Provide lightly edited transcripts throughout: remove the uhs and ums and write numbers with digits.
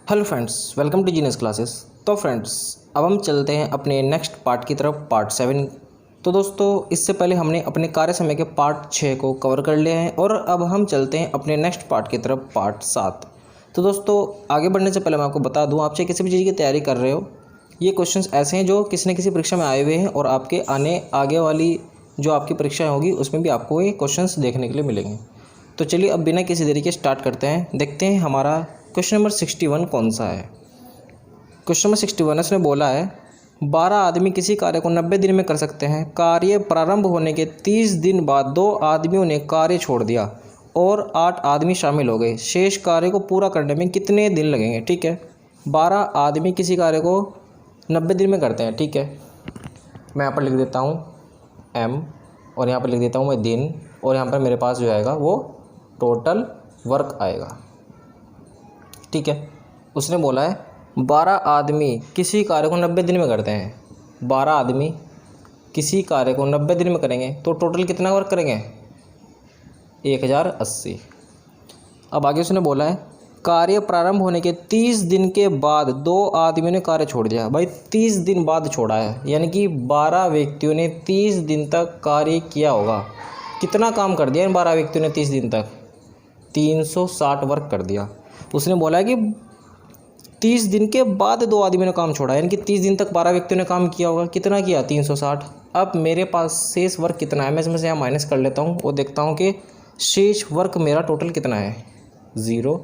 Hello friends, welcome to genius classes. तो friends, अब हम चलते हैं अपने नेक्स्ट पार्ट की तरफ, पार्ट 7। तो दोस्तों, इससे पहले हमने अपने कार्य समय के पार्ट 6 को कवर कर लिया है और अब हम चलते हैं अपने नेक्स्ट पार्ट की तरफ, पार्ट 7। तो दोस्तों, आगे बढ़ने से पहले मैं आपको बता दूं, आप चाहे किसी भी चीज़ की तैयारी कर रहे हो, ये क्वेश्चंस ऐसे हैं जो किसी न किसी परीक्षा में आए हुए हैं और आपके आगे वाली जो आपकी परीक्षाएँ होगी उसमें भी आपको ये क्वेश्चंस देखने के लिए मिलेंगे। तो चलिए अब बिना किसी देरी के स्टार्ट करते हैं। देखते हैं हमारा क्वेश्चन नंबर 61 कौन सा है। क्वेश्चन नंबर 61 उसने बोला है 12 आदमी किसी कार्य को 90 दिन में कर सकते हैं। कार्य प्रारंभ होने के 30 दिन बाद 2 आदमियों ने कार्य छोड़ दिया और 8 आदमी शामिल हो गए। शेष कार्य को पूरा करने में कितने दिन लगेंगे? ठीक है, 12 आदमी किसी कार्य को 90 दिन में करते हैं। ठीक है, मैं यहाँ पर लिख देता हूँ m और यहाँ पर लिख देता हूँ मैं दिन, और यहाँ पर मेरे पास जो आएगा वो टोटल वर्क आएगा। ठीक है, उसने बोला है 12 आदमी किसी कार्य को 90 दिन में करते हैं। 12 आदमी किसी कार्य को 90 दिन में करेंगे तो टोटल कितना वर्क करेंगे? 1080। अब आगे उसने बोला है कार्य प्रारंभ होने के 30 दिन के बाद 2 आदमियों ने कार्य छोड़ दिया। भाई 30 दिन बाद छोड़ा है, यानी कि 12 व्यक्तियों ने 30 दिन तक कार्य किया होगा। कितना काम कर दिया इन 12 व्यक्तियों ने 30 दिन तक? 360 वर्क कर दिया। उसने बोला है कि 30 दिन के बाद 2 आदमियों ने काम छोड़ा, यानी कि 30 दिन तक 12 व्यक्तियों ने काम किया होगा। कितना किया? 360। अब मेरे पास शेष वर्क कितना है, मैं इसमें से यहाँ माइनस कर लेता हूँ और देखता हूँ कि शेष वर्क मेरा टोटल कितना है। 0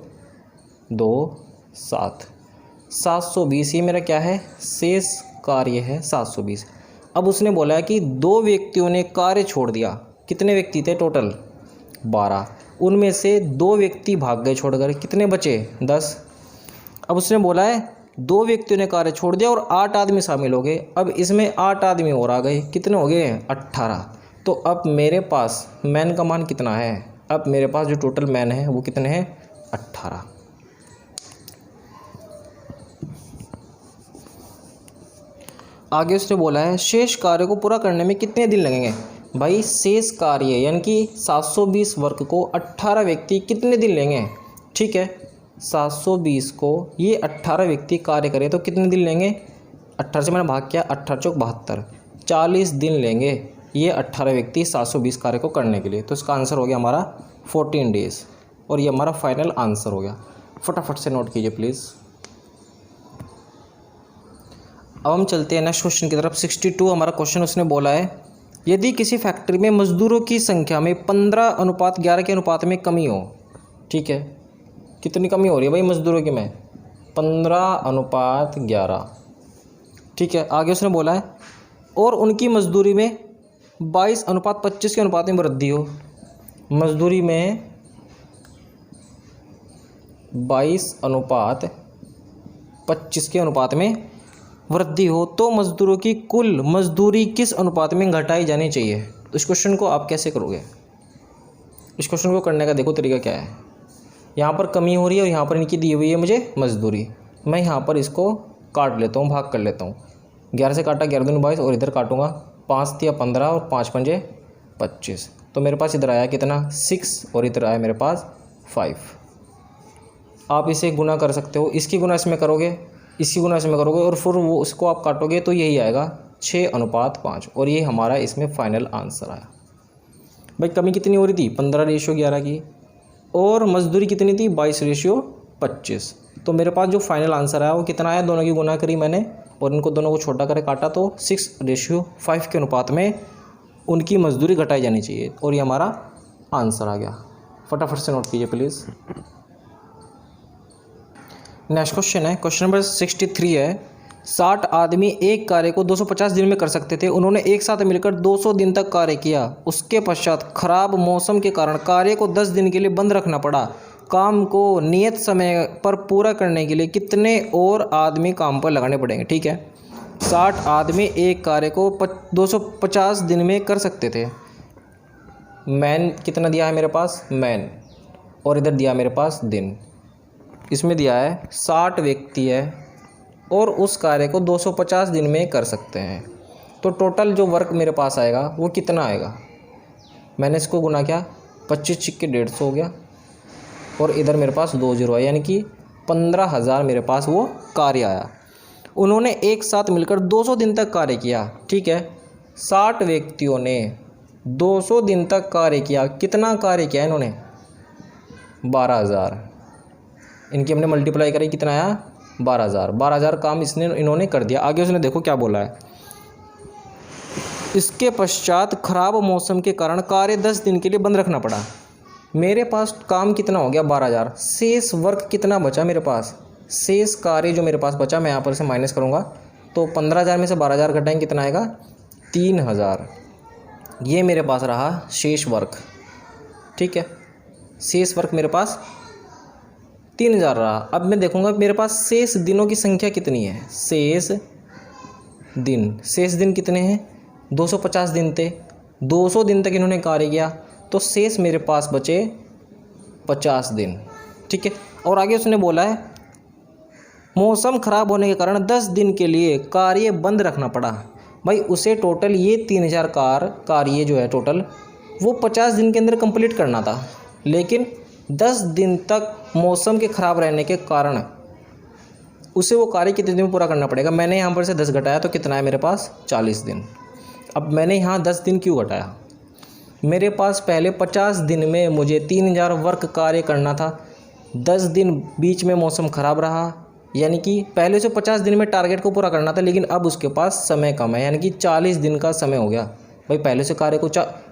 2 7 720। ये मेरा क्या है? शेष कार्य है 720। अब उसने बोला है कि 2 व्यक्तियों ने कार्य छोड़ दिया। कितने व्यक्ति थे टोटल? 12। उनमें से 2 व्यक्ति भाग गए छोड़कर, कितने बचे? 10। अब उसने बोला है 2 व्यक्तियों ने कार्य छोड़ दिया और 8 आदमी शामिल हो गए। अब इसमें 8 आदमी और आ गए, कितने हो गए? 18। तो अब मेरे पास मैन का मान कितना है? अब मेरे पास जो टोटल मैन है वो कितने हैं? 18। आगे उसने बोला है शेष कार्य को पूरा करने में कितने दिन लगेंगे? भाई शेष कार्य यानी कि 720 वर्क को 18 व्यक्ति कितने दिन लेंगे? ठीक है, 720 को ये 18 व्यक्ति कार्य करें तो कितने दिन लेंगे? 18 से मैंने भाग किया, 18 चौक 72, 40 दिन लेंगे ये 18 व्यक्ति 720 कार्य को करने के लिए। तो इसका आंसर हो गया हमारा 14 डेज, और ये हमारा फाइनल आंसर हो गया। फटाफट से नोट कीजिए प्लीज़। अब हम चलते हैं नेक्स्ट क्वेश्चन की तरफ। 62 हमारा क्वेश्चन उसने बोला है यदि किसी फैक्ट्री में मजदूरों की संख्या में 15:11 के अनुपात में कमी हो। ठीक है, कितनी कमी हो रही है भाई मजदूरों की? में 15:11। ठीक है, आगे उसने बोला है और उनकी मजदूरी में 22:25 के अनुपात में वृद्धि हो। मजदूरी में 22:25 के अनुपात में वृद्धि हो तो मजदूरों की कुल मजदूरी किस अनुपात में घटाई जानी चाहिए? तो इस क्वेश्चन को आप कैसे करोगे? इस क्वेश्चन को करने का देखो तरीका क्या है। यहाँ पर कमी हो रही है और यहाँ पर इनकी दी हुई है मुझे मजदूरी। मैं यहाँ पर इसको काट लेता हूँ, भाग कर लेता हूँ। 11 से काटा 11 दूनी 22 और इधर काटूंगा 5 तिया 15 और 5 पंजे 25। तो मेरे पास इधर आया कितना? 6 और इधर आया मेरे पास 5। आप इसे गुना कर सकते हो, इसकी गुना इसमें करोगे, इसकी गुना इसमें करोगे और फिर वो उसको आप काटोगे तो यही आएगा 6:5, और ये हमारा इसमें फाइनल आंसर आया। भाई कमी कितनी हो रही थी? 15:11 की, और मजदूरी कितनी थी? 22:25। तो मेरे पास जो फाइनल आंसर आया वो कितना आया? दोनों की गुना करी मैंने और इनको दोनों को छोटा करके काटा तो 6:5 के अनुपात में उनकी मजदूरी घटाई जानी चाहिए, और ये हमारा आंसर आ गया। फटाफट से नोट कीजिए प्लीज़। नेक्स्ट क्वेश्चन है, क्वेश्चन नंबर 63 है 60 आदमी एक कार्य को 250 दिन में कर सकते थे। उन्होंने एक साथ मिलकर 200 दिन तक कार्य किया। उसके पश्चात खराब मौसम के कारण कार्य को 10 दिन के लिए बंद रखना पड़ा। काम को नियत समय पर पूरा करने के लिए कितने और आदमी काम पर लगाने पड़ेंगे? ठीक है, 60 आदमी एक कार्य को 250 दिन में कर सकते थे। मैन कितना दिया है मेरे पास? मैन, और इधर दिया मेरे पास दिन। इसमें दिया है 60 व्यक्ति है और उस कार्य को 250 दिन में कर सकते हैं। तो टोटल जो वर्क मेरे पास आएगा वो कितना आएगा? मैंने इसको गुना किया, 25 छिक्के 150 हो गया, और इधर मेरे पास 2 जीरो है, यानी कि 15,000 मेरे पास वो कार्य आया। उन्होंने एक साथ मिलकर 200 दिन तक कार्य किया। ठीक है, 60 व्यक्तियों ने 200 दिन तक कार्य किया। कितना कार्य किया इन्होंने? 12,000। इनकी हमने मल्टीप्लाई करी, कितना आया? 12,000। 12,000 काम इन्होंने कर दिया। आगे उसने देखो क्या बोला है, इसके पश्चात खराब मौसम के कारण कार्य 10 दिन के लिए बंद रखना पड़ा। मेरे पास काम कितना हो गया? 12,000। शेष वर्क कितना बचा मेरे पास? शेष कार्य जो मेरे पास बचा, मैं यहाँ पर से माइनस करूँगा तो 15,000 में से 12,000 घटाएंगे, कितना आएगा? 3,000। ये मेरे पास रहा शेष वर्क। ठीक है, शेष वर्क मेरे पास 3,000 रहा। अब मैं देखूँगा मेरे पास शेष दिनों की संख्या कितनी है। शेष दिन कितने हैं? 250 दिन थे। 200 दिन तक इन्होंने कार्य किया, तो शेष मेरे पास बचे 50 दिन। ठीक है, और आगे उसने बोला है मौसम खराब होने के कारण 10 दिन के लिए कार्य बंद रखना पड़ा। भाई उसे टोटल ये 3,000 कार्य जो है टोटल वो 50 दिन के अंदर कंप्लीट करना था, लेकिन 10 दिन तक मौसम के ख़राब रहने के कारण उसे वो कार्य कितने दिन में पूरा करना पड़ेगा। मैंने यहाँ पर से 10 घटाया तो कितना है मेरे पास? 40 दिन। अब मैंने यहाँ 10 दिन क्यों घटाया? मेरे पास पहले 50 दिन में मुझे 3,000 वर्क कार्य करना था। 10 दिन बीच में मौसम ख़राब रहा, यानी कि पहले से 50 दिन में टारगेट को पूरा करना था, लेकिन अब उसके पास समय कम है, यानी कि 40 दिन का समय हो गया। भाई पहले से कार्य को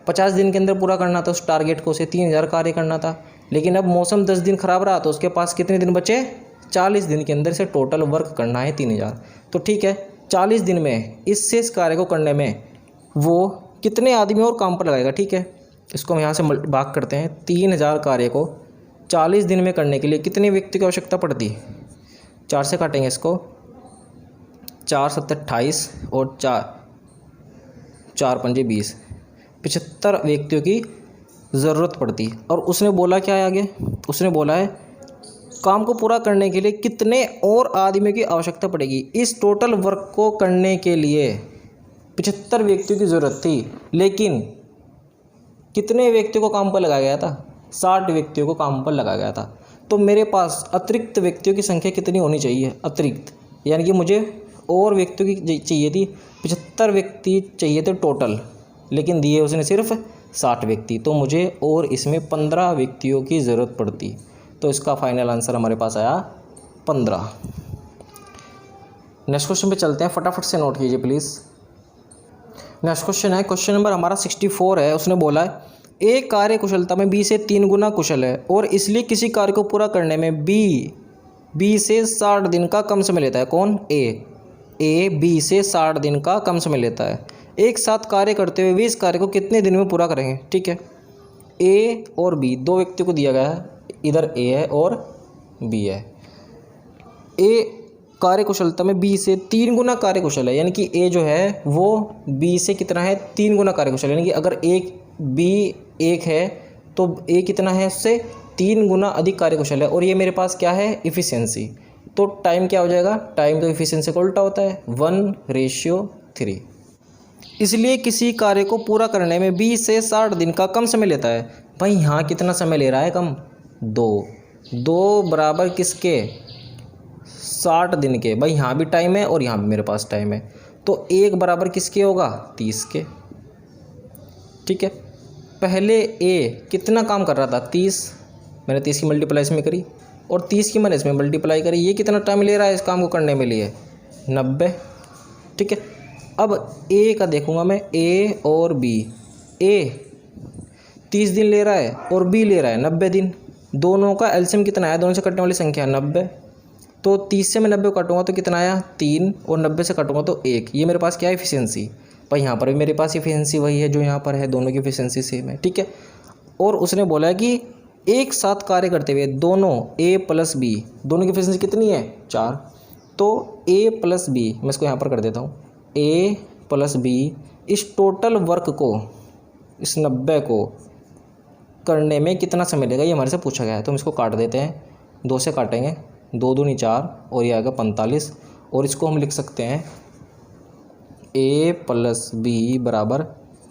50 दिन के अंदर पूरा करना था, उस टारगेट को, उसे 3,000 कार्य करना था, लेकिन अब मौसम 10 दिन ख़राब रहा तो उसके पास कितने दिन बचे? 40 दिन के अंदर से टोटल वर्क करना है 3,000। तो ठीक है, 40 दिन में इस शेष कार्य को करने में वो कितने आदमी और काम पर लगाएगा? ठीक है, इसको हम यहाँ से भाग करते हैं। 3,000 कार्य को 40 दिन में करने के लिए कितने व्यक्ति की आवश्यकता पड़ती? 4 से काटेंगे इसको, 4 7 28 और 4 5 20, 75 व्यक्तियों की ज़रूरत पड़ती। और उसने बोला क्या है आगे? उसने बोला है काम को पूरा करने के लिए कितने और आदमियों की आवश्यकता पड़ेगी। इस टोटल वर्क को करने के लिए 75 व्यक्तियों की ज़रूरत थी, लेकिन कितने व्यक्तियों को काम पर लगाया गया था? 60 व्यक्तियों को काम पर लगाया गया था। तो मेरे पास अतिरिक्त व्यक्तियों की संख्या कितनी होनी चाहिए? अतिरिक्त, यानी कि मुझे और व्यक्तियों की चाहिए थी, 75 व्यक्ति चाहिए थे टोटल, लेकिन दिए उसने सिर्फ 60 व्यक्ति, तो मुझे और इसमें 15 व्यक्तियों की ज़रूरत पड़ती। तो इसका फाइनल आंसर हमारे पास आया 15। नेक्स्ट क्वेश्चन पे चलते हैं, फटाफट से नोट कीजिए प्लीज़। नेक्स्ट क्वेश्चन है, क्वेश्चन नंबर हमारा 64 है। उसने बोला है एक कार्य कुशलता में बी से 3 गुना कुशल है और इसलिए किसी कार्य को पूरा करने में बी से 60 दिन का कम समय लेता है। कौन? ए बी से 60 दिन का कम समय लेता है। एक साथ कार्य करते हुए वे इस कार्य को कितने दिन में पूरा करेंगे? ठीक है, ए और बी दो व्यक्ति को दिया गया है, इधर ए है और बी है। ए कार्य कुशलता में बी से 3 गुना कार्य कुशल है, यानी कि ए जो है वो बी से कितना है? 3 गुना कार्य कुशल, यानी कि अगर बी 1 है तो ए कितना है? उससे 3 गुना अधिक कार्य कुशल है। और ये मेरे पास क्या है? इफ़िशियंसी। तो टाइम क्या हो जाएगा? टाइम तो इफ़िशियंसी का उल्टा होता है, 1:3। इसलिए किसी कार्य को पूरा करने में बी से 60 दिन का कम समय लेता है। भाई यहाँ कितना समय ले रहा है? कम। 2 बराबर किसके? 60 दिन के। भाई यहाँ भी टाइम है और यहाँ भी मेरे पास टाइम है, तो 1 बराबर किसके होगा? 30 के। ठीक है, पहले ए कितना काम कर रहा था? 30, मैंने 30 की मल्टीप्लाई इसमें करी और 30 की मैंने इसमें मल्टीप्लाई करी। ये कितना टाइम ले रहा है इस काम को करने में लिए? 90। ठीक है, अब ए का देखूंगा मैं, ए और बी। ए 30 दिन ले रहा है और बी ले रहा है 90 दिन। दोनों का एलसीएम कितना है? दोनों से कटने वाली संख्या 90। तो 30 से मैं 90 काटूंगा तो कितना आया? 3, और 90 से काटूंगा तो 1। ये मेरे पास क्या है? इफिशियंसी। भाई यहाँ पर भी मेरे पास इफिशियंसी वही है जो यहाँ पर है, दोनों की इफिशियंसी सेम है। ठीक है, और उसने बोला है कि एक साथ कार्य करते हुए दोनों ए प्लस बी, दोनों की इफिशियंसी कितनी है? 4। तो ए प्लस बी, मैं इसको यहाँ पर कर देता हूँ, ए प्लस बी इस टोटल वर्क को, इस 90 को करने में कितना समय लगेगा, ये हमारे से पूछा गया है। तो हम इसको काट देते हैं, 2 से काटेंगे, 2 दूनी 4 और ये आएगा 45। और इसको हम लिख सकते हैं ए प्लस बी बराबर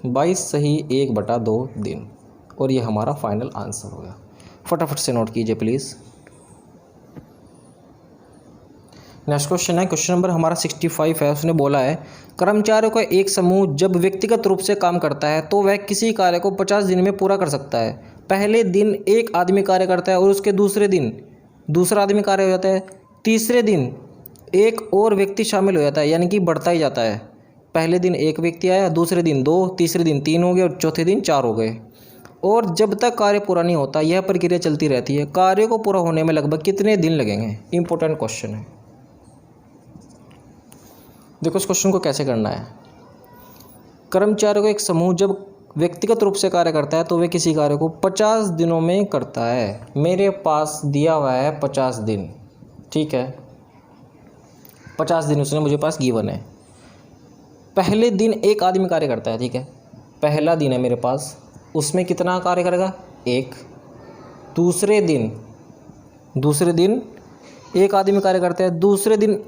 22 सही 1/2 दिन। और ये हमारा फाइनल आंसर हो गया। फटाफट से नोट कीजिए प्लीज़। नेक्स्ट क्वेश्चन है, क्वेश्चन नंबर हमारा 65 है। उसने बोला है कर्मचारियों का एक समूह जब व्यक्तिगत रूप से काम करता है तो वह किसी कार्य को 50 दिन में पूरा कर सकता है। पहले दिन एक आदमी कार्य करता है और उसके दूसरे दिन दूसरा आदमी कार्य हो जाता है। तीसरे दिन एक और व्यक्ति शामिल हो जाता है, यानी कि बढ़ता ही जाता है। पहले दिन एक व्यक्ति आया, दूसरे दिन 2, तीसरे दिन 3 हो गए और चौथे दिन 4 हो गए। और जब तक कार्य पूरा नहीं होता यह प्रक्रिया चलती रहती है। कार्य को पूरा होने में लगभग कितने दिन लगेंगे? इंपॉर्टेंट क्वेश्चन है। देखो इस क्वेश्चन को कैसे करना है। कर्मचारियों का एक समूह जब व्यक्तिगत रूप से कार्य करता है तो वह किसी कार्य को 50 दिनों में करता है। मेरे पास दिया हुआ है 50 दिन, ठीक है, 50 दिन उसने मुझे पास गिवन है। पहले दिन एक आदमी कार्य करता है, ठीक है, पहला दिन है मेरे पास, उसमें कितना कार्य करेगा? 1। दूसरे दिन एक आदमी कार्य करता है, दूसरे दिन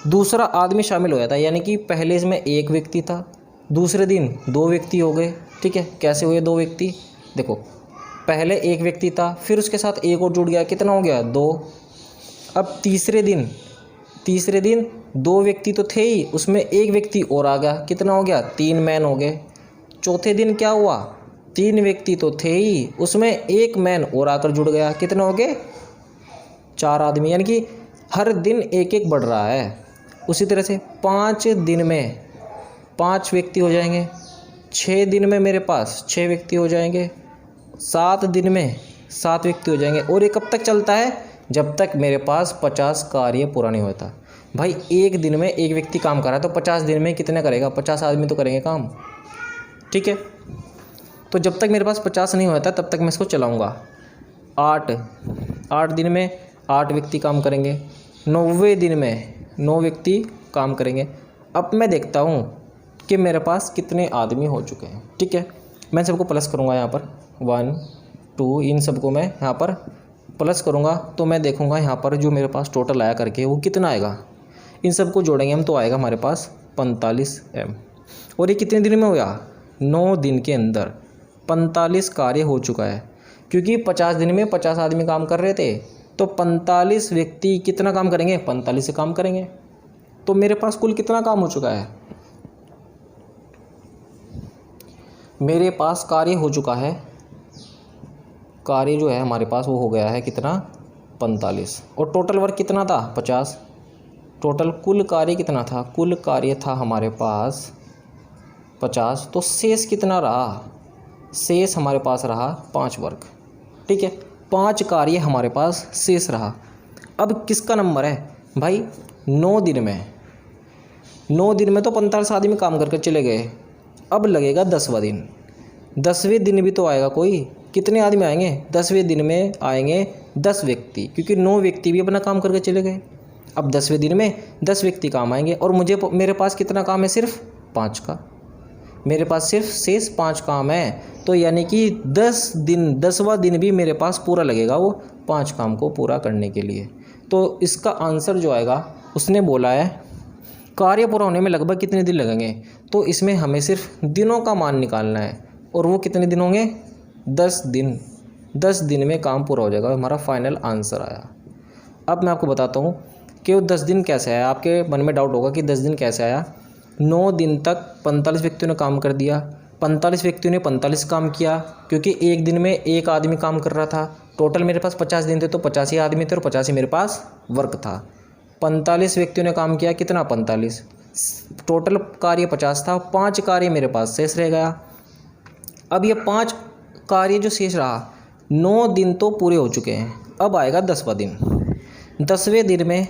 दूसरा आदमी शामिल हो जाता है, यानी कि पहले इसमें एक व्यक्ति था, दूसरे दिन 2 व्यक्ति हो गए, ठीक है। कैसे हुए 2 व्यक्ति? देखो पहले एक व्यक्ति था, फिर उसके साथ एक और जुड़ गया, कितना हो गया? 2। अब तीसरे दिन 2 व्यक्ति तो थे ही, उसमें एक व्यक्ति और आ गया, कितना हो गया? 3 मैन हो गए। चौथे दिन क्या हुआ? 3 व्यक्ति तो थे ही, उसमें एक मैन और आकर जुड़ गया, कितना हो गए? 4 आदमी, यानी कि हर दिन एक एक बढ़ रहा है। उसी तरह से 5 दिन में 5 व्यक्ति हो जाएंगे, 6 दिन में मेरे पास 6 व्यक्ति हो जाएंगे, 7 दिन में 7 व्यक्ति हो जाएंगे। और ये कब तक चलता है? जब तक मेरे पास 50 कार्य पूरा नहीं होता। भाई एक दिन में एक व्यक्ति काम कर रहा है तो 50 दिन में कितने करेगा? 50 आदमी तो करेंगे काम, ठीक है। तो जब तक मेरे पास 50 नहीं होता तब तक मैं इसको चलाऊँगा। 8 दिन में 8 व्यक्ति काम करेंगे, 90 दिन में 9 व्यक्ति काम करेंगे। अब मैं देखता हूँ कि मेरे पास कितने आदमी हो चुके हैं, ठीक है। मैं सबको प्लस करूँगा यहाँ पर 1 2, इन सबको मैं यहाँ पर प्लस करूँगा तो मैं देखूँगा यहाँ पर जो मेरे पास टोटल आया करके वो कितना आएगा। इन सबको जोड़ेंगे हम तो आएगा हमारे पास 45M। और ये कितने दिन में हुआ? 9 दिन के अंदर 45 कार्य हो चुका है। क्योंकि 50 दिन में 50 आदमी काम कर रहे थे तो 45 व्यक्ति कितना काम करेंगे? 45 से काम करेंगे। तो मेरे पास कुल कितना काम हो चुका है? मेरे पास कार्य हो चुका है, कार्य जो है हमारे पास वो हो गया है कितना? 45। और टोटल वर्क कितना था? 50। टोटल कुल कार्य कितना था? कुल कार्य था हमारे पास 50। तो शेष कितना रहा? शेष हमारे पास रहा 5 वर्क, ठीक है। 5 कार्य हमारे पास शेष रहा। अब किसका नंबर है भाई? 9 दिन में तो 45 आदमी काम करके चले गए। अब लगेगा 10वां दिन। 10वें दिन भी तो आएगा कोई, कितने आदमी आएंगे? 10वें दिन में आएंगे 10 व्यक्ति, क्योंकि 9 व्यक्ति भी अपना काम करके चले गए। अब 10वें दिन में 10 व्यक्ति काम आएंगे और मेरे पास कितना काम है? सिर्फ 5 का। मेरे पास सिर्फ शेष 5 काम है, तो यानी कि 10वां दिन भी मेरे पास पूरा लगेगा वो 5 काम को पूरा करने के लिए। तो इसका आंसर जो आएगा, उसने बोला है कार्य पूरा होने में लगभग कितने दिन लगेंगे। तो इसमें हमें सिर्फ दिनों का मान निकालना है, और वो कितने दिन होंगे? 10 दिन। 10 दिन में काम पूरा हो जाएगा। हमारा फाइनल आंसर आया। अब मैं आपको बताता हूँ कि वो 10 दिन कैसे आया। आपके मन में डाउट होगा कि 10 दिन कैसे आया। 9 दिन तक 45 व्यक्तियों ने काम कर दिया। 45 व्यक्तियों ने 45 काम किया, क्योंकि एक दिन में एक आदमी काम कर रहा था। टोटल मेरे पास 50 दिन थे तो 85 आदमी थे और 85 मेरे पास वर्क था। 45 व्यक्तियों ने काम किया, कितना? 45। टोटल कार्य 50 था, 5 कार्य मेरे पास शेष रह गया। अब ये 5 कार्य जो शेष रहा, 9 दिन तो पूरे हो चुके हैं। अब आएगा 10वां दिन। 10वें दिन में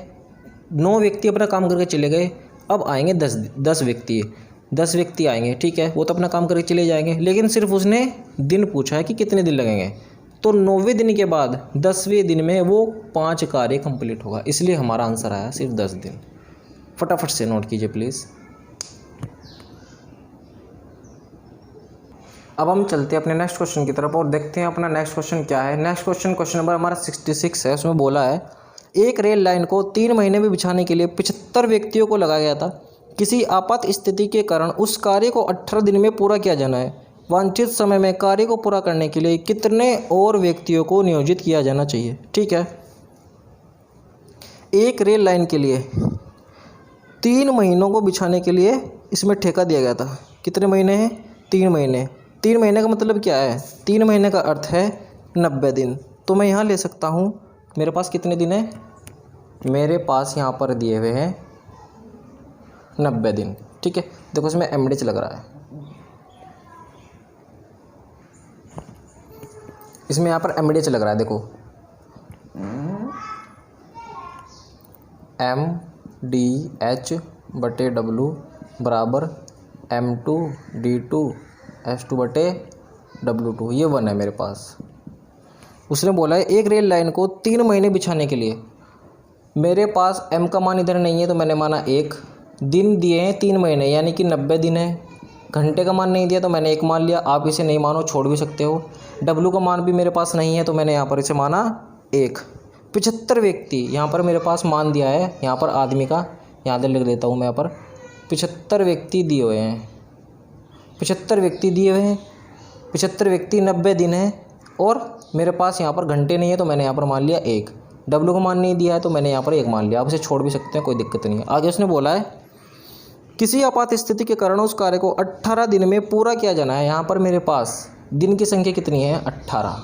9 व्यक्ति अपना काम करके चले गए। अब आएंगे 10 व्यक्ति आएंगे, ठीक है। वो तो अपना काम करके चले जाएंगे, लेकिन सिर्फ उसने दिन पूछा है कि कितने दिन लगेंगे। तो 9वें दिन के बाद 10वें दिन में वो 5 कार्य कंप्लीट होगा, इसलिए हमारा आंसर आया सिर्फ 10 दिन। फटाफट से नोट कीजिए प्लीज़। अब हम चलते हैं अपने नेक्स्ट क्वेश्चन की तरफ और देखते हैं अपना नेक्स्ट क्वेश्चन क्या है। नेक्स्ट क्वेश्चन नंबर हमारा 66 है। उसमें बोला है एक रेल लाइन को 3 महीने में बिछाने के लिए 75 व्यक्तियों को लगाया गया था। किसी आपात स्थिति के कारण उस कार्य को 18 दिन में पूरा किया जाना है। वांछित समय में कार्य को पूरा करने के लिए कितने और व्यक्तियों को नियोजित किया जाना चाहिए? ठीक है, एक रेल लाइन के लिए 3 महीनों को बिछाने के लिए इसमें ठेका दिया गया था। कितने महीने हैं? 3 महीने। 3 महीने का मतलब क्या है? 3 महीने का अर्थ है 90 दिन। तो मैं यहाँ ले सकता हूँ, मेरे पास कितने दिन है? मेरे पास यहाँ पर दिए हुए हैं 90 दिन। ठीक है, देखो इसमें एमडेच लग रहा है, इसमें यहाँ पर एमडेच लग रहा है। देखो MDH/W बराबर M2D2S2/W2, ये 1 है मेरे पास। उसने बोला है एक रेल लाइन को 3 महीने बिछाने के लिए। मेरे पास M का मान इधर नहीं है तो मैंने माना 1। दिन दिए हैं 3 महीने यानी कि 90 दिन है। घंटे का मान नहीं दिया तो मैंने 1 मान लिया। आप इसे नहीं मानो, छोड़ भी सकते हो। W का मान भी मेरे पास नहीं है तो मैंने यहाँ पर इसे माना 1। 75 व्यक्ति यहाँ पर मेरे पास मान दिया है, यहाँ पर आदमी का यहाँ लिख देता हूँ मैं। यहाँ पर 75 व्यक्ति दिए हुए हैं, 75 व्यक्ति दिए हुए हैं। 75 व्यक्ति 90 दिन है और मेरे पास यहाँ पर घंटे नहीं है तो मैंने यहाँ पर मान लिया 1। W का मान नहीं दिया है तो मैंने यहाँ पर 1 मान लिया। आप इसे छोड़ भी सकते हैं, कोई दिक्कत नहीं है। आगे उसने बोला है किसी आपात स्थिति के कारण उस कार्य को 18 दिन में पूरा किया जाना है। यहाँ पर मेरे पास दिन की संख्या कितनी है? 18,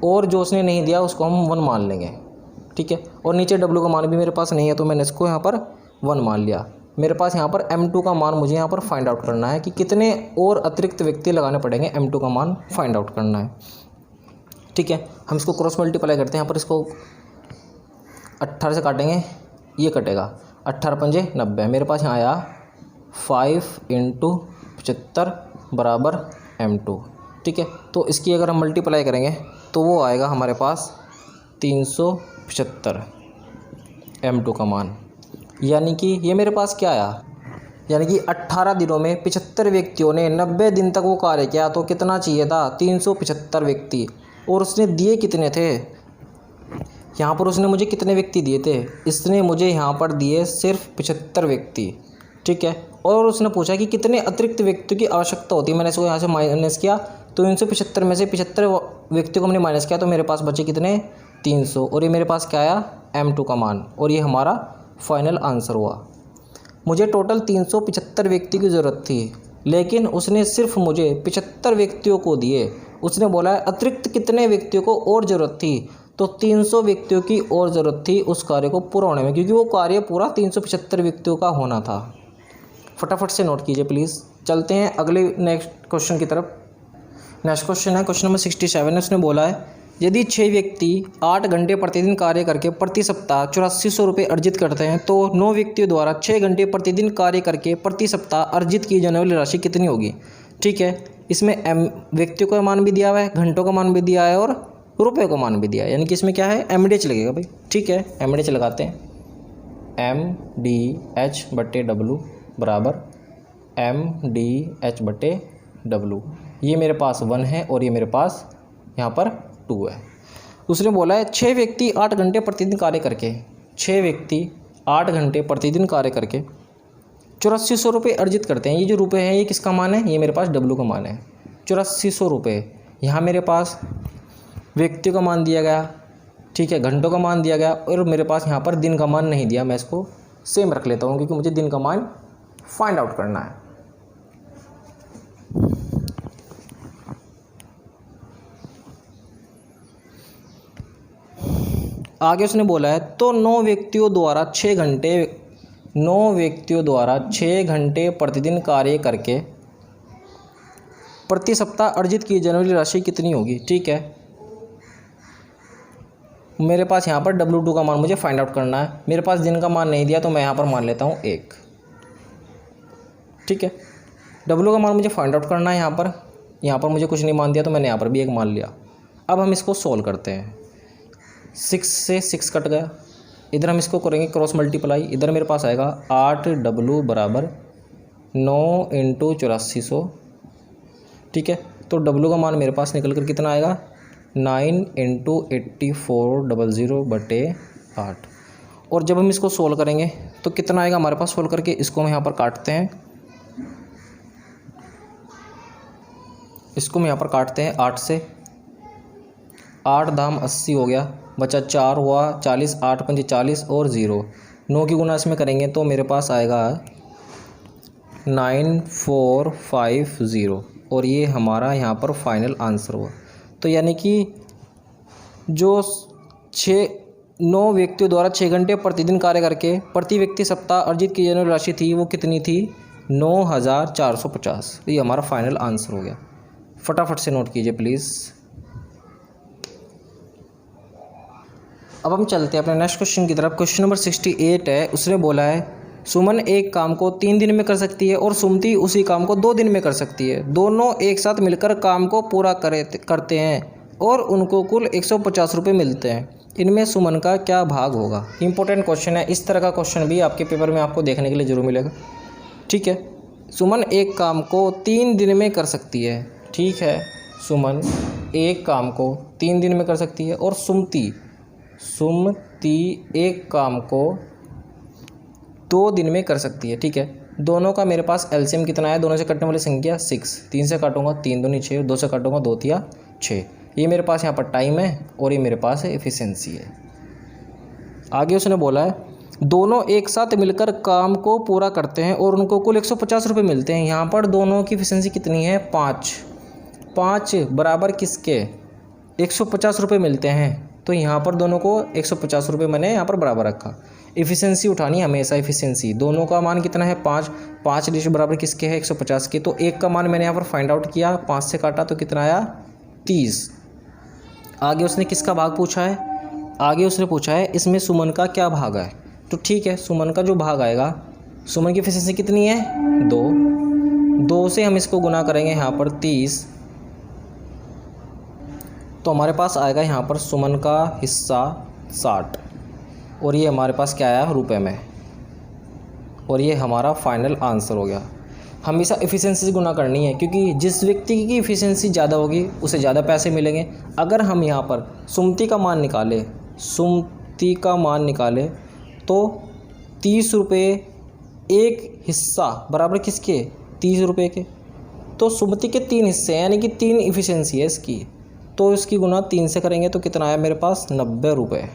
और जो उसने नहीं दिया उसको हम 1 मान लेंगे। ठीक है, और नीचे W का मान भी मेरे पास नहीं है तो मैंने इसको यहाँ पर 1 मान लिया। मेरे पास यहाँ पर M2 का मान मुझे यहाँ पर फाइंड आउट करना है कि कितने और अतिरिक्त व्यक्ति लगाने पड़ेंगे। M2 का मान फाइंड आउट करना है। ठीक है, हम इसको क्रॉस मल्टीप्लाई करते हैं। यहाँ पर इसको 18 से काटेंगे, ये कटेगा, 18 पंजे 90। मेरे पास यहाँ आया 5 × 75 बराबर M2। ठीक है, तो इसकी अगर हम मल्टीप्लाई करेंगे तो वो आएगा हमारे पास 375 M2 का मान। यानी कि ये मेरे पास क्या आया? यानी कि 18 दिनों में 75 व्यक्तियों ने 90 दिन तक वो कार्य किया। तो कितना चाहिए था? 375 व्यक्ति। और उसने दिए कितने थे? यहाँ पर उसने मुझे कितने व्यक्ति दिए थे? इसने मुझे यहाँ पर दिए सिर्फ 75 व्यक्ति। ठीक है, और उसने पूछा कि कितने अतिरिक्त व्यक्तियों की आवश्यकता होती है। मैंने इसको यहाँ से माइनस किया तो 375 में से 75 व्यक्तियों को हमने माइनस किया तो मेरे पास बचे कितने? 300। और ये मेरे पास क्या आया? M2 का मान। और ये हमारा फाइनल आंसर हुआ। मुझे टोटल 375 व्यक्ति की ज़रूरत थी, लेकिन उसने सिर्फ मुझे 75 व्यक्तियों को दिए। उसने बोला है अतिरिक्त कितने व्यक्तियों को और ज़रूरत थी? तो 300 व्यक्तियों की और ज़रूरत थी उस कार्य को पूरा होने में, क्योंकि वो कार्य पूरा 375 व्यक्तियों का होना था। फटाफट से नोट कीजिए प्लीज़। चलते हैं अगले नेक्स्ट क्वेश्चन की तरफ। नेक्स्ट क्वेश्चन है क्वेश्चन नंबर 67। उसने बोला है यदि 6 व्यक्ति 8 घंटे प्रतिदिन कार्य करके प्रति सप्ताह 8400 रुपये अर्जित करते हैं तो 9 व्यक्तियों द्वारा 6 घंटे प्रतिदिन कार्य करके प्रति सप्ताह अर्जित की जाने वाली राशि कितनी होगी। ठीक है, इसमें व्यक्तियों का मान भी दिया हुआ है, घंटों का मान भी दिया है और रुपये का मान भी दिया है। यानी कि इसमें क्या है? MDH लगेगा भाई। ठीक है, MDH लगाते हैं। MDH/W बराबर MDH/W। ये मेरे पास 1 है और ये मेरे पास यहाँ पर 2 है। उसने बोला है 6 व्यक्ति 8 घंटे प्रतिदिन कार्य करके 6 व्यक्ति 8 घंटे प्रतिदिन कार्य करके 8400 रुपये अर्जित करते हैं। ये जो रुपये हैं ये किसका मान है? ये मेरे पास W का मान है। 8400 रुपये। यहाँ मेरे पास व्यक्ति का मान दिया गया, ठीक है, घंटों का मान दिया गया और मेरे पास यहाँ पर दिन का मान नहीं दिया। मैं इसको सेम रख लेता हूँ क्योंकि मुझे दिन का मान फाइंड आउट करना है। आगे उसने बोला है तो 9 व्यक्तियों द्वारा 6 घंटे प्रतिदिन कार्य करके प्रति सप्ताह अर्जित की जाने वाली राशि कितनी होगी। ठीक है, मेरे पास यहाँ पर W2 का मान मुझे फाइंड आउट करना है। मेरे पास दिन का मान नहीं दिया तो मैं यहाँ पर मान लेता हूँ 1। ठीक है, W का मान मुझे फाइंड आउट करना है। यहाँ पर मुझे कुछ नहीं मान दिया तो मैंने यहाँ पर भी 1 मान लिया। अब हम इसको सोल्व करते हैं। 6 से 6 कट गया, इधर हम इसको करेंगे क्रॉस मल्टीप्लाई। इधर मेरे पास आएगा 8W बराबर 9 × 8400। ठीक है, तो W का मान मेरे पास निकल कर कितना आएगा? 9 × 8400/8। और जब हम इसको सोल्व करेंगे तो कितना आएगा हमारे पास? सोल्व करके इसको हम यहाँ पर काटते हैं, 8 से। 8 दाम 80 हो गया, बचा 4 हुआ 40, 8 पंजे 40 और 0, 9 की गुना इसमें करेंगे तो मेरे पास आएगा 9450 और ये हमारा यहाँ पर फाइनल आंसर हुआ। तो यानी कि जो 9 व्यक्तियों द्वारा 6 घंटे प्रतिदिन कार्य करके प्रति व्यक्ति सप्ताह अर्जित की जाने वाली राशि थी वो कितनी थी? 9450। ये हमारा फाइनल आंसर हो गया। फटाफट से नोट कीजिए प्लीज़। अब हम चलते हैं अपने नेक्स्ट क्वेश्चन की तरफ। क्वेश्चन नंबर 68 है। उसने बोला है सुमन एक काम को 3 दिन में कर सकती है और सुमति उसी काम को 2 दिन में कर सकती है। दोनों एक साथ मिलकर काम को पूरा करते हैं और उनको कुल 150 रुपये मिलते हैं। इनमें सुमन का क्या भाग होगा? इंपॉर्टेंट क्वेश्चन है। इस तरह का क्वेश्चन भी आपके पेपर में आपको देखने के लिए जरूर मिलेगा। ठीक है, सुमन एक काम को 3 दिन में कर सकती है। ठीक है, सुमन एक काम को 3 दिन में कर सकती है और सुमति एक काम को 2 दिन में कर सकती है। ठीक है, दोनों का मेरे पास एलसीएम कितना है? दोनों से कटने वाली संख्या 6, 3 से काटूंगा 3 दूनी 6, 2 से काटूंगा 2 तिया 6। ये मेरे पास यहाँ पर टाइम है और ये मेरे पास एफिशिएंसी है। आगे उसने बोला है दोनों एक साथ मिलकर काम को पूरा करते हैं और उनको कुल 150 रुपये मिलते हैं। यहाँ पर दोनों की एफिशिएंसी कितनी है? 5 बराबर किसके? 150 रुपये मिलते हैं। तो यहाँ पर दोनों को 150 रुपये मैंने यहाँ पर बराबर रखा। एफिशिएंसी उठानी हमेशा एफिशिएंसी। दोनों का मान कितना है? 5 डिश बराबर किसके है? 150 के। तो एक का मान मैंने यहाँ पर फाइंड आउट किया, 5 से काटा तो कितना आया? 30। आगे उसने किसका भाग पूछा है? आगे उसने पूछा है इसमें सुमन का क्या भाग है। तो ठीक है, सुमन का जो भाग आएगा, सुमन की एफिशिएंसी कितनी है? 2 से हम इसको गुना करेंगे यहाँ पर 30, तो हमारे पास आएगा यहाँ पर सुमन का हिस्सा 60 और ये हमारे पास क्या आया? रुपए में। और ये हमारा फाइनल आंसर हो गया। हमेशा एफिशिएंसी से गुना करनी है क्योंकि जिस व्यक्ति की एफिशिएंसी ज़्यादा होगी उसे ज़्यादा पैसे मिलेंगे। अगर हम यहाँ पर सुमति का मान निकालें तो 30 रुपये एक हिस्सा बराबर किसके? 30 रुपये के। तो सुमति के 3 हिस्से हैं यानी कि 3 एफिशिएंसी है इसकी, तो इसकी गुना 3 से करेंगे तो कितना आया मेरे पास? 90 रुपये।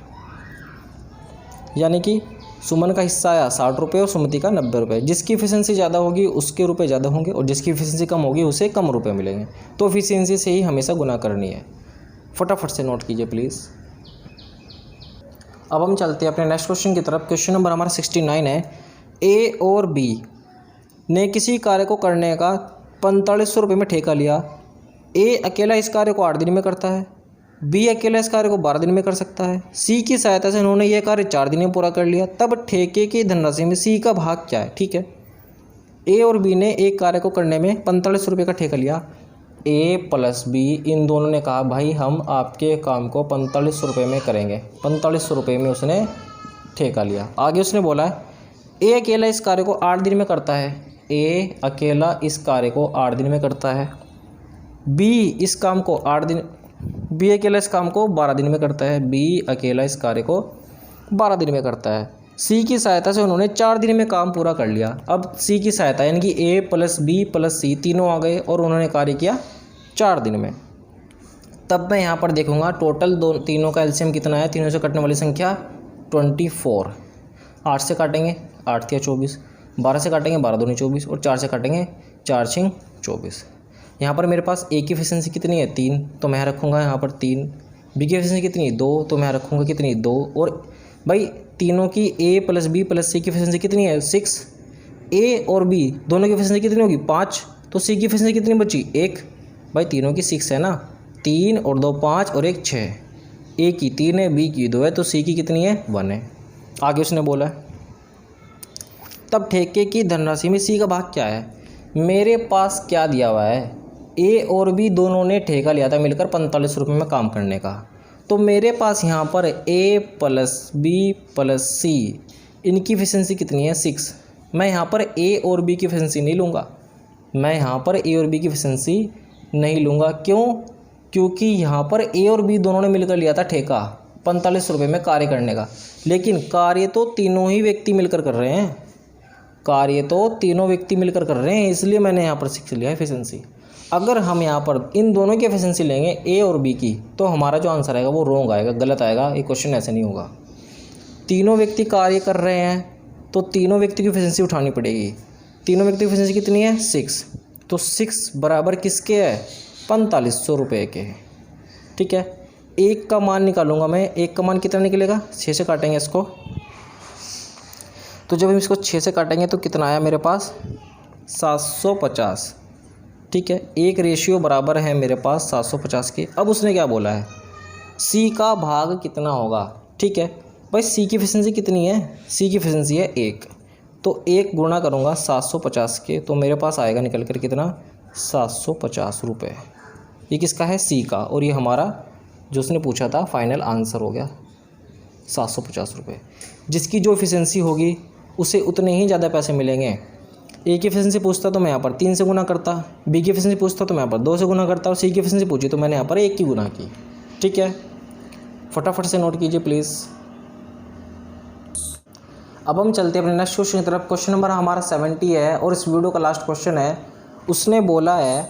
यानी कि सुमन का हिस्सा आया 60 रुपये और सुमति का 90 रुपये। जिसकी एफिशिएंसी ज़्यादा होगी उसके रुपये ज़्यादा होंगे और जिसकी एफिशिएंसी कम होगी उसे कम रुपये मिलेंगे। तो एफिशिएंसी से ही हमेशा गुना करनी है। फटाफट से नोट कीजिए प्लीज़। अब हम चलते हैं अपने नेक्स्ट क्वेश्चन की तरफ। क्वेश्चन नंबर हमारा 69 है। ए और बी ने किसी कार्य को करने का 4500 रुपये में ठेका लिया। ए अकेला इस कार्य को 8 दिन में करता है, बी अकेला इस कार्य को 12 दिन में कर सकता है। सी की सहायता से उन्होंने यह कार्य 4 दिन में पूरा कर लिया। तब ठेके की धनराशि में सी का भाग क्या है? ठीक है, ए और बी ने एक कार्य को करने में 4500 रुपये का ठेका लिया। ए प्लस बी इन दोनों ने कहा भाई हम आपके काम को 4500 रुपये में करेंगे। 4500 रुपये में उसने ठेका लिया। आगे उसने बोला है ए अकेला इस कार्य को 8 दिन में करता है। ए अकेला इस कार्य को 8 दिन में करता है। बी अकेला इस काम को 12 दिन में करता है। बी अकेला इस कार्य को 12 दिन में करता है। सी की सहायता से उन्होंने 4 दिन में काम पूरा कर लिया। अब सी की सहायता यानी कि ए प्लस बी प्लस सी तीनों आ गए और उन्होंने कार्य किया 4 दिन में। तब मैं यहाँ पर देखूँगा टोटल तीनों का एलसीएम कितना है? तीनों से कटने वाली संख्या 24। 8 से काटेंगे 8 तिया 24, 12 से काटेंगे 12 दूनी 24 और 4 से काटेंगे 4 छिंग 24। यहाँ पर मेरे पास ए की एफिशिएंसी कितनी है? 3, तो मैं रखूँगा यहाँ पर 3। बी की एफिशिएंसी कितनी? 2, तो मैं रखूँगा कितनी? 2। और भाई तीनों की ए प्लस बी प्लस सी की एफिशिएंसी कितनी है? 6। ए और बी दोनों की एफिशिएंसी कितनी होगी? 5। तो सी की एफिशिएंसी कितनी बची? 1। भाई तीनों की 6 है ना, 3 और 2 5 और 1 6। ए की 3 है, बी की 2 है, तो सी की कितनी है? 1 है। आगे उसने बोला तब ठेके की धनराशि में सी का भाग क्या है? मेरे पास क्या दिया हुआ है? ए और बी दोनों ने ठेका लिया था मिलकर 45 रुपये में काम करने का। तो मेरे पास यहाँ पर ए प्लस बी प्लस सी इनकी एफिशिएंसी कितनी है? 6। मैं यहाँ पर ए और बी की एफिशिएंसी नहीं लूँगा। क्यों? क्योंकि यहाँ पर ए और बी दोनों ने मिलकर लिया था ठेका 45 रुपये में कार्य करने का, लेकिन कार्य तो तीनों व्यक्ति मिलकर कर रहे हैं, इसलिए मैंने यहाँ पर 6 लिया एफिशिएंसी। अगर हम यहाँ पर इन दोनों की एफिशिएंसी लेंगे ए और बी की, तो हमारा जो आंसर आएगा वो रॉन्ग आएगा, गलत आएगा। ये क्वेश्चन ऐसे नहीं होगा। तीनों व्यक्ति कार्य कर रहे हैं तो तीनों व्यक्ति की एफिशिएंसी उठानी पड़ेगी। तीनों व्यक्ति की एफिशिएंसी कितनी है? 6। तो 6 बराबर किसके है? 4500 रुपये के। ठीक है, एक का मान निकालूंगा मैं। एक का मान कितना निकलेगा? 6 से काटेंगे इसको, तो जब हम इसको 6 से काटेंगे तो कितना आया मेरे पास? 750। ठीक है, एक रेशियो बराबर है मेरे पास 750 के। अब उसने क्या बोला है? सी का भाग कितना होगा। ठीक है भाई, सी की एफिशिएंसी कितनी है? सी की एफिशिएंसी है 1, तो 1 गुणा करूँगा 750 के, तो मेरे पास आएगा निकल कर कितना? 750 रुपये। ये किसका है? सी का। और ये हमारा जो उसने पूछा था फाइनल आंसर हो गया 750 रुपये। जिसकी जो एफिशिएंसी होगी उसे उतने ही ज़्यादा पैसे मिलेंगे। ए की एफिशिएंसी पूछता तो मैं यहाँ पर 3 से गुना करता, बी की एफिशिएंसी पूछता तो मैं यहाँ पर 2 से गुना करता, और सी की एफिशिएंसी पूछी तो मैंने यहाँ पर 1 की गुना की। ठीक है, फटाफट से नोट कीजिए प्लीज़। अब हम चलते हैं अपने नेक्स्ट क्वेश्चन की तरफ। क्वेश्चन नंबर हमारा 70 है और इस वीडियो का लास्ट क्वेश्चन है। उसने बोला है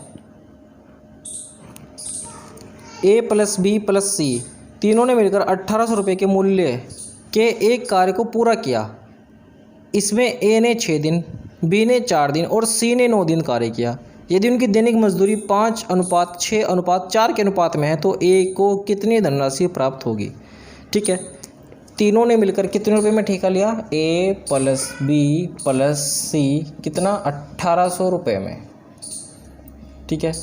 ए प्लस बी प्लस सी तीनों ने मिलकर 1800 रुपये के मूल्य के एक कार्य को पूरा किया। इसमें ए ने 6 दिन, बी ने 4 दिन और सी ने 9 दिन कार्य किया। यदि उनकी दैनिक मजदूरी 5:6:4 के अनुपात में है तो ए को कितनी धनराशि प्राप्त होगी। ठीक है, तीनों ने मिलकर कितने रुपए में ठेका लिया? ए प्लस बी प्लस सी कितना? 1800 रुपये में। ठीक है,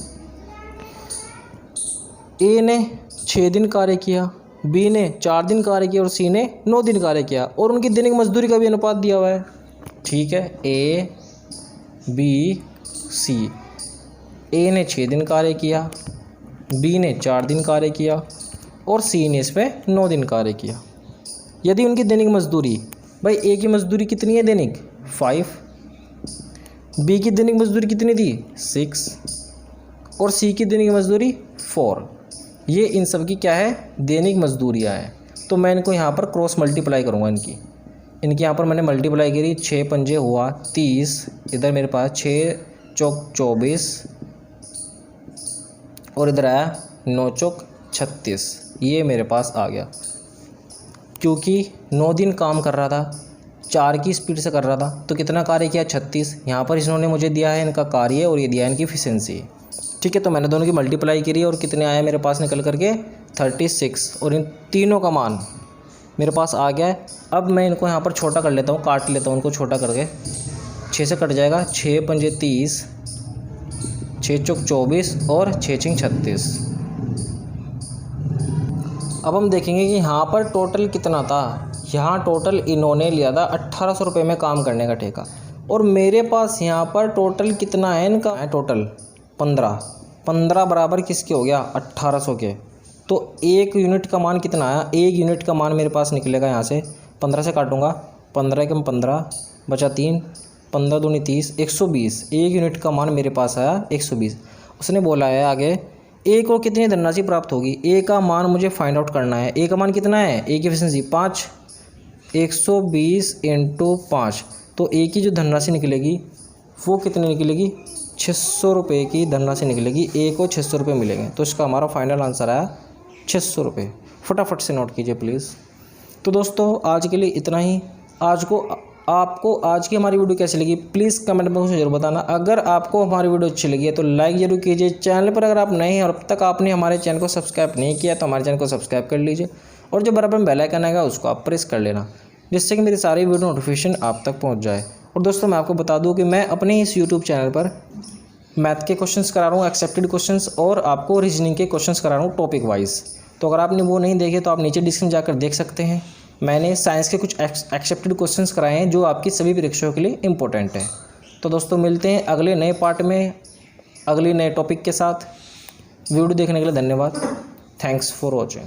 ए ने 6 दिन कार्य किया, बी ने 4 दिन कार्य किया और सी ने 9 दिन कार्य किया, और उनकी दैनिक मजदूरी का भी अनुपात दिया हुआ है। ठीक है, ए बी सी। ए ने 6 दिन कार्य किया, बी ने 4 दिन कार्य किया और सी ने इसमें 9 दिन कार्य किया। यदि उनकी दैनिक मजदूरी, भाई ए की मजदूरी कितनी है दैनिक? 5, बी की दैनिक मजदूरी कितनी थी? 6 और सी की दैनिक मजदूरी 4। ये इन सब की क्या है? दैनिक मजदूरियाँ हैं। तो मैं इनको यहाँ पर क्रॉस मल्टीप्लाई करूँगा। इनकी यहाँ पर मैंने मल्टीप्लाई करी। 6 पंजे हुआ 30, इधर मेरे पास 6 चौक 24 और इधर आया 9 चौक 36। ये मेरे पास आ गया, क्योंकि 9 दिन काम कर रहा था, 4 की स्पीड से कर रहा था, तो कितना कार्य किया? 36। यहाँ पर इन्होंने मुझे दिया है इनका कार्य और ये दिया है इनकी एफिशिएंसी। ठीक है, तो मैंने दोनों की मल्टीप्लाई करी और कितने आया मेरे पास निकल करके? 36। और इन तीनों का मान मेरे पास आ गया है। अब मैं इनको यहाँ पर छोटा कर लेता हूँ, काट लेता हूँ इनको छोटा करके। 6 से कट जाएगा, 6 पंजे 30, 6 चौक 24 और 6 छिंग 36। अब हम देखेंगे कि यहाँ पर टोटल कितना था। यहाँ टोटल इन्होंने लिया था 1800 रुपये में काम करने का ठेका, और मेरे पास यहाँ पर टोटल कितना है इनका? है टोटल 15 बराबर किसके हो गया? 1800 के। तो 1 यूनिट का मान कितना आया? 1 यूनिट का मान मेरे पास निकलेगा यहाँ से 15 से काटूंगा, 15 कम 15 बचा 3, 15 दूनी 30, 120। 1 यूनिट का मान मेरे पास आया 120। उसने बोला है आगे ए को कितनी धनराशि प्राप्त होगी। ए का मान मुझे फाइंड आउट करना है। ए का मान कितना है? ए की एफिशिएंसी 5, 120 × 5। तो ए की जो धनराशि निकलेगी वो कितनी निकलेगी? 600 रुपये की धनराशि निकलेगी। ए को 600 रुपये मिलेंगे, तो इसका हमारा फाइनल आंसर आया 600 रुपये। फटाफट से नोट कीजिए प्लीज़। तो दोस्तों आज के लिए इतना ही। आपको आज की हमारी वीडियो कैसी लगी प्लीज़ कमेंट बॉक्स में जरूर बताना। अगर आपको हमारी वीडियो अच्छी लगी है तो लाइक जरूर कीजिए। चैनल पर अगर आप नए हैं और अब तक आपने हमारे चैनल को सब्सक्राइब नहीं किया तो हमारे चैनल को सब्सक्राइब कर लीजिए, और जो बराबर में बेल आइकन आएगा उसको आप प्रेस कर लेना, जिससे कि मेरी सारी वीडियो नोटिफिकेशन आप तक पहुँच जाए। और दोस्तों मैं आपको बता दूँ कि मैं अपने इस यूट्यूब चैनल पर मैथ के क्वेश्चंस करा रहा हूँ, एक्सेप्टेड क्वेश्चंस, और आपको रीजनिंग के क्वेश्चंस करा रहा हूँ टॉपिक वाइज। तो अगर आपने वो नहीं देखे तो आप नीचे डिस्क्रिप्शन जाकर देख सकते हैं। मैंने साइंस के कुछ एक्सेप्टेड क्वेश्चंस कराए हैं जो आपकी सभी परीक्षाओं के लिए इम्पोर्टेंट है। तो दोस्तों मिलते हैं अगले नए पार्ट में अगले नए टॉपिक के साथ। वीडियो देखने के लिए धन्यवाद। Thanks for watching.